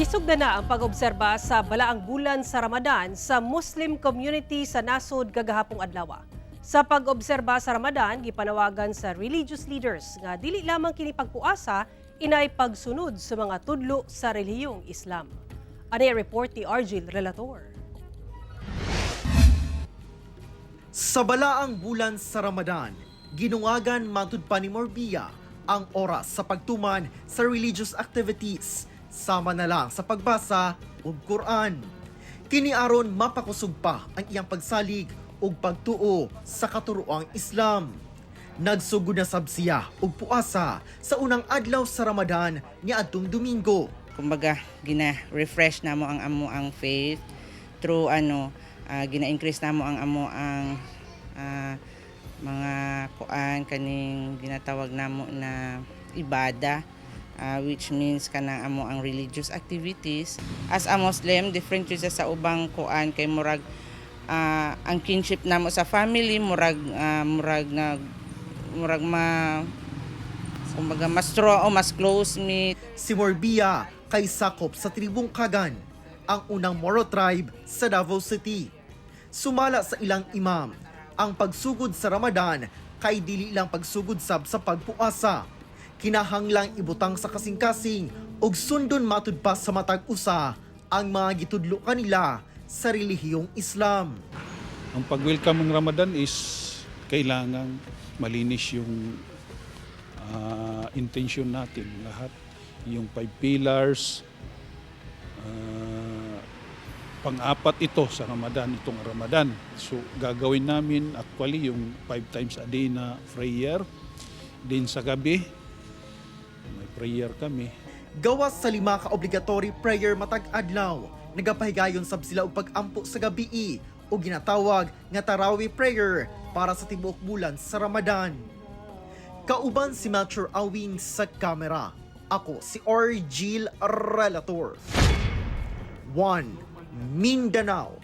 Gisugda na ang pag-obserba sa balaang bulan sa Ramadan sa Muslim community sa nasod kagahapong adlaw. Sa pag-obserba sa Ramadan, gipanawagan sa religious leaders nga dili lamang kini pagpuasa, inay pagsunod sa mga tudlo sa relihiyong Islam. Ani report ni Argil Relator. Sa balaang bulan sa Ramadan, ginungagan matud pa ni Morbiya ang oras sa pagtuman sa religious activities, sama na lang sa pagbasa ug Quran. Kini aron mapakusog pa ang iyang pagsalig ug pagtuo sa katuroang Islam. Nagsugod na sab siya og puasa sa unang adlaw sa Ramadan niadtong Domingo. Kumbaga gina-refresh namo ang amo ang faith through gina-increase namo ang amo ang mga kuan kaning ginatawag namo na ibada. Which means kanang amo ang religious activities. As a Muslim, different yun sa ubang kuan kay murag ang kinship namo sa family murag kumbaga mas strong o mas close meet. Si Morbiya kay sakop sa tribong Kagan, ang unang Moro tribe sa Davao City. Sumala sa ilang imam, ang pagsugod sa Ramadan kay dili lang pagsugod sab sa pagpuasa. Kinahanglang ibutang sa kasing-kasing ug sundon matud pa sa matag usa ang mga gitudlo kanila sa relihiyong Islam. Ang pag-welcome ng Ramadan is kailangan malinis yung intention natin lahat. Yung 5 pillars, pang-apat ito sa Ramadan, itong Ramadan. So gagawin namin actually yung 5 times a day na prayer. Din sa gabi, may prayer kami. Gawas sa 5 ka obligatory prayer matag adlaw, nagapahigayon sab sila og pag-ampo sa gabii o ginatawag nga Tarawih prayer para sa tibuok bulan sa Ramadan. Kauban si Mature Awing sa kamera. Ako si Argil Relator. 1 Mindanao